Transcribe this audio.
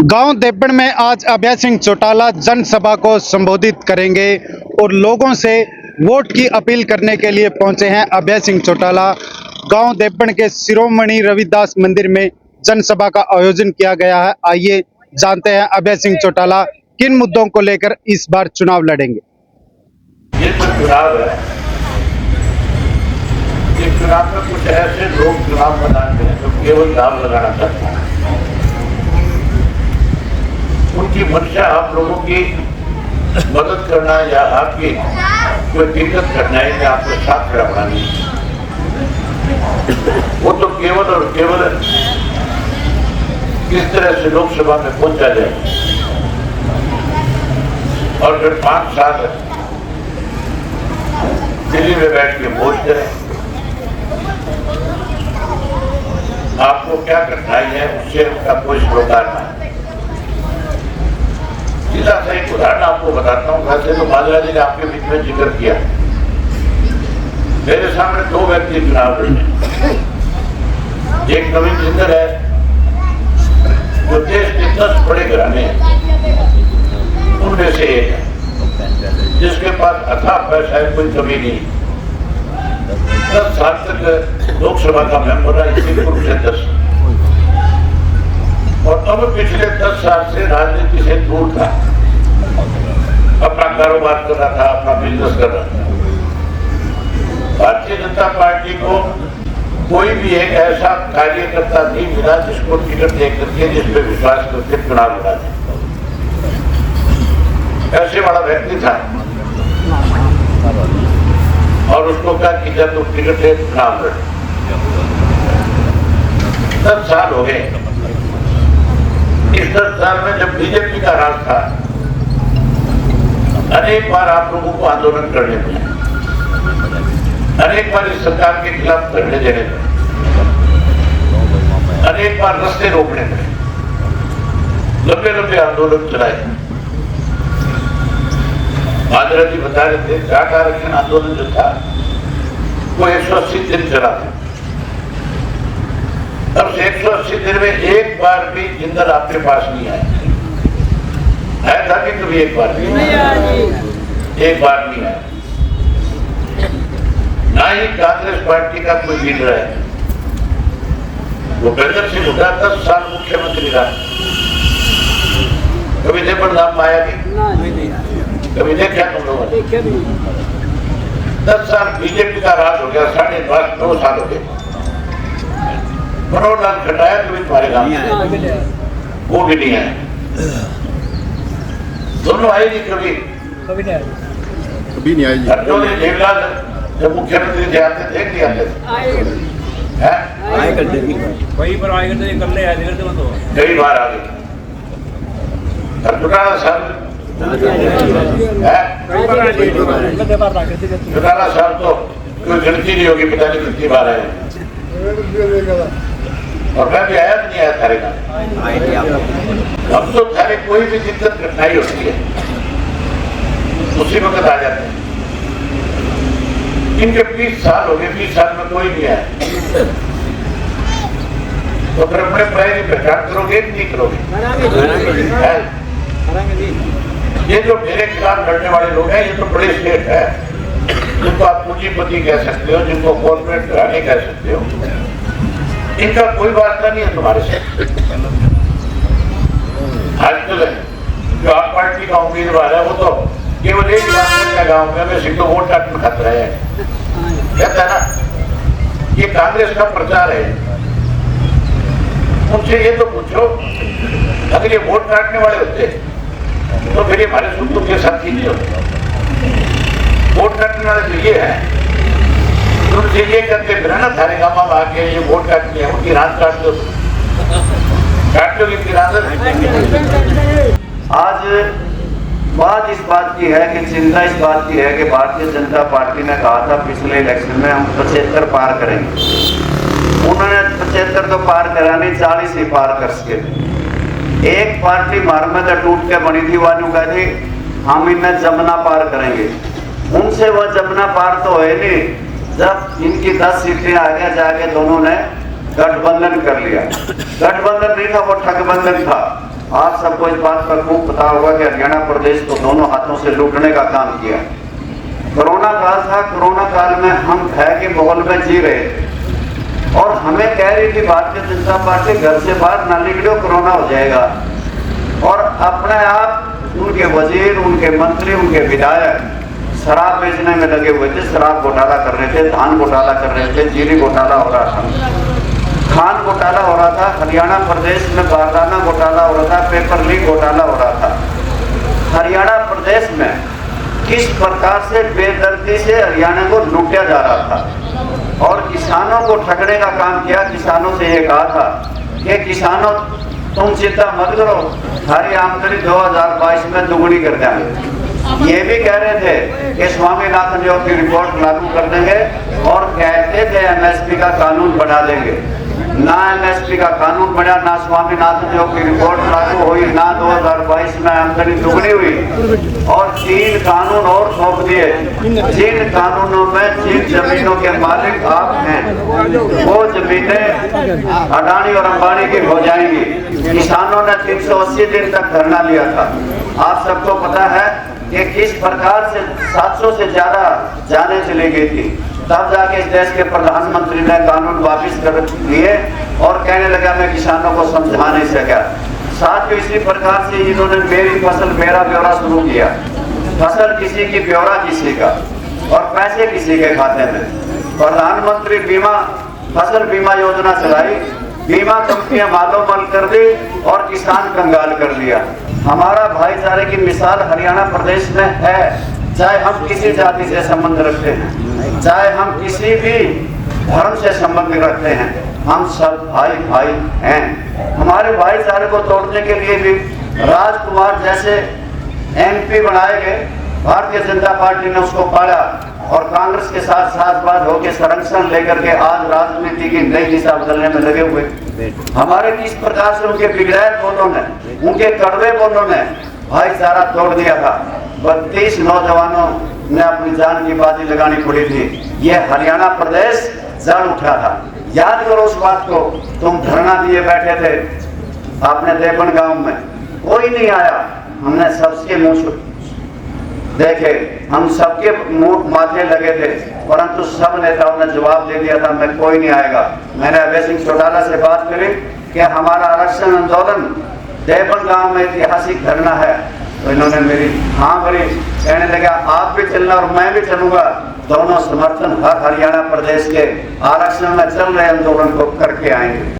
गांव देवगढ़ में आज अभय सिंह चौटाला जनसभा को संबोधित करेंगे और लोगों से वोट की अपील करने के लिए पहुंचे हैं। अभय सिंह चौटाला गांव देवगढ़ के शिरोमणि रविदास मंदिर में जनसभा का आयोजन किया गया है। आइए जानते हैं अभय सिंह चौटाला किन मुद्दों को लेकर इस बार चुनाव लड़ेंगे। ये तो चुनाव है, इस चुनाव में कुछ ऐसे लोग चुनाव बनाते हैं जो केवल दाव लगाना चाहते हैं। उनकी मंशा आप लोगों की मदद करना या आपकी कोई दिक्कत करना है या आपको साथ खड़ा बनानी है। वो तो केवल और केवल किस तरह से लोकसभा में पहुंचा जाए और फिर 5 साल दिल्ली में बैठ के भोज करें। आपको क्या कठिनाई है उससे उनका कोई सरोकार ना है। सीधा सा एक उदाहरण आपको बताता हूँ। वैसे तो माजरा जी ने आपके बीच में जिक्र किया, मेरे सामने 2 व्यक्ति चुनाव लड़े। एक नवीन जिंदर है जो देश के 10 बड़े घराने हैं, उनमें से एक है जिसके पास अथाह पैसा है, कोई कमी नहीं। 10 साल तक लोकसभा का मेंबर है, इसी ग्रुप से 10, और अब पिछले 10 साल से राजनीति से दूर था, अपना कारोबार कर रहा था, अपना बिजनेस कर रहा था। भारतीय जनता पार्टी को कोई भी एक ऐसा कार्यकर्ता नहीं मिला जिसको टिकट दे करके, जिस पे विश्वास करके चुनाव लड़ा जाए। ऐसे बड़ा व्यक्ति था और उसको कहा कि जब तुम टिकट दे चुनाव लड़े। 10 साल हो गए। इस 10 साल में जब बीजेपी का राज था, अनेक बार आप लोगों को आंदोलन करने पड़े, अनेक बार इस सरकार के खिलाफ धरने देने पड़े, अनेक बार रास्ते रोकने पड़े, लंबे लंबे आंदोलन चलाए। माजरा जी बता रहे थे टाटा आरक्षण आंदोलन जो था वो 180 दिन चला था। तब से 180 दिन में एक बार भी जिंदल आपके पास नहीं आया था कि कभी एक बार भी एक बार नहीं आया। ना ही कांग्रेस पार्टी का कोई लीडर है। भूपेंद्र सिंह हुड्डा 10 साल मुख्यमंत्री रहा, कभी देवगढ़ नाम आया नहीं, कभी देखा तुम लोगों ने? 10 साल बीजेपी का राज हो गया, 2.5 साल हो गए। मनोहर लाल खटाया कभी तुम्हारे गांव में? वो भी नहीं आए। दोनों आए नहीं, कभी नहीं आए। हरजोली देवलाल जब मुख्यमंत्री थे आते थे कि आते थे? वही पर आए करते कर ले आए करते तो कई बार आ गए। चौटाला साहब तो कोई गिनती नहीं होगी, पता नहीं कितनी बार आए। और मैं भी आया नहीं आया थारे का। हम तो थारे कोई भी दिक्कत कठिनाई होती है उसी वक्त आ जाते हैं। इनके 20 साल हो गए, 20 साल में कोई नहीं आया। तो फिर अपने पैर की पहचान करोगे कि नहीं करोगे? ये जो मेरे खिलाफ लड़ने वाले लोग हैं, ये तो बड़े स्टेट है, जिनको आप पूंजीपति कह सकते हो, जिनको कॉर्पोरेट घराने कह सकते हो। इनका कोई वास्ता नहीं है तुम्हारे से। आजकल जो आप पार्टी का उम्मीदवार है वो तो केवल एक बात गाँव में सिर्फ तो वोट काटने खाता है, कहता है ना। ये कांग्रेस का प्रचार है। उनसे ये तो पूछो, अगर ये वोट काटने वाले होते तो फिर ये हमारे सुख दुख के साथ ही नहीं होते। वोट काटने वाले तो ये है, उनसे ये करके फिर ना थारे गाँव में आके ये वोट काटनी है, उनकी रात काट दो इनकी रात। आज बात इस बात की है कि चिंता इस बात की है कि भारतीय जनता पार्टी ने कहा था पिछले इलेक्शन में हम 75 पार करेंगे। उन्होंने 75 तो पार करा नहीं, 40 ही पार कर सके। एक पार्टी मार में तो टूट के बनी थी, वानू कहती हम इन्हें जमुना पार करेंगे। उनसे वह जमुना पार तो है नहीं। जब इनकी 10 सीटें आ गया, जाके दोनों ने गठबंधन कर लिया। गठबंधन नहीं था, वो ठगबंधन था। आप सबको इस बात का खूब पता होगा कि हरियाणा प्रदेश को दोनों हाथों से लूटने का काम किया। कोरोना काल था, कोरोना काल में हम भय के माहौल में जी रहे थे और हमें कह रही थी भारतीय जनता पार्टी घर से बाहर ना निकलो, कोरोना हो जाएगा। और अपने आप उनके वजीर, उनके मंत्री, उनके विधायक शराब बेचने में लगे हुए थे, शराब घोटाला कर रहे थे, धान घोटाला कर रहे थे, चीनी घोटाला हो रहा था, खान घोटाला हो रहा था, हरियाणा प्रदेश में बारदाना घोटाला हो रहा था, पेपर लीक घोटाला हो रहा था। हरियाणा प्रदेश में किस प्रकार से बेदर्दी से हरियाणा को लूटा जा रहा था और किसानों को ठगने का काम किया। किसानों से ये कहा था कि किसानों तुम चिंता मत करो, हरी आमदनी 2022 में दुगुनी कर देंगे। ये भी कह रहे थे कि स्वामीनाथन योग की रिपोर्ट लागू कर देंगे और कहते थे एमएसपी का कानून बना देंगे। ना एमएसपी का कानून बना, ना स्वामीनाथन योग की रिपोर्ट लागू हुई, ना 2022 में आमदनी दुगनी हुई और 3 कानून और थोप दिए। जिन कानूनों में जिन जमीनों के मालिक आप हैं वो जमीनें अडानी और अंबानी की हो जाएंगी। किसानों ने 380 दिन तक धरना लिया था। आप सबको पता है कि किस प्रकार से 700 से ज्यादा जाने चली गई थी। तब जाके इस देश के प्रधानमंत्री ने कानून वापिस कर दिए और कहने लगा मैं किसानों को समझा नहीं सका। साथ ही इसी प्रकार से इन्होंने मेरी फसल मेरा ब्यौरा शुरू किया। फसल किसी की, ब्यौरा किसी का और पैसे किसी के खाते में। प्रधानमंत्री बीमा फसल बीमा योजना चलाई, बीमा कंपनियां मालोमाल कर दी और किसान कंगाल कर दिया। हमारा भाईचारे की मिसाल हरियाणा प्रदेश में है। चाहे हम किसी जाति से संबंध रखते हैं, चाहे हम किसी भी धर्म से संबंध रखते हैं, हम सब भाई भाई हैं। हमारे भाईचारे को तोड़ने के लिए भी राजकुमार जैसे एमपी बनाए गए। भारतीय जनता पार्टी ने उसको पाला और कांग्रेस के साथ साथबाज होकर संरक्षण लेकर के आज राजनीति की नई दिशा बदलने में लगे हुए। हमारे किस प्रकार से उनके बिगड़ैल बोलों ने, उनके कड़वे बोलों ने भाईचारा तोड़ दिया था। 32 नौजवानों ने अपनी जान की बाजी लगानी पड़ी थी। ये हरियाणा प्रदेश जड़ उठा था। याद करो उस बात को। तुम धरना दिए बैठे थे अपने देवन गांव में, कोई नहीं आया। हमने सबके मुंह देखे, हम सबके मुंह माथे लगे थे, परंतु सब नेताओं ने जवाब दे दिया था मैं कोई नहीं आएगा। मैंने अभय सिंह चौटाला से बात करी कि हमारा आरक्षण आंदोलन देवन गांव में ऐतिहासिक धरना है, तो इन्होंने मेरी हाँ भरी। कहने लगा आप भी चलना और मैं भी चलूंगा। दोनों समर्थन हर हरियाणा प्रदेश के आरक्षण में चल रहे आंदोलन को करके आएंगे।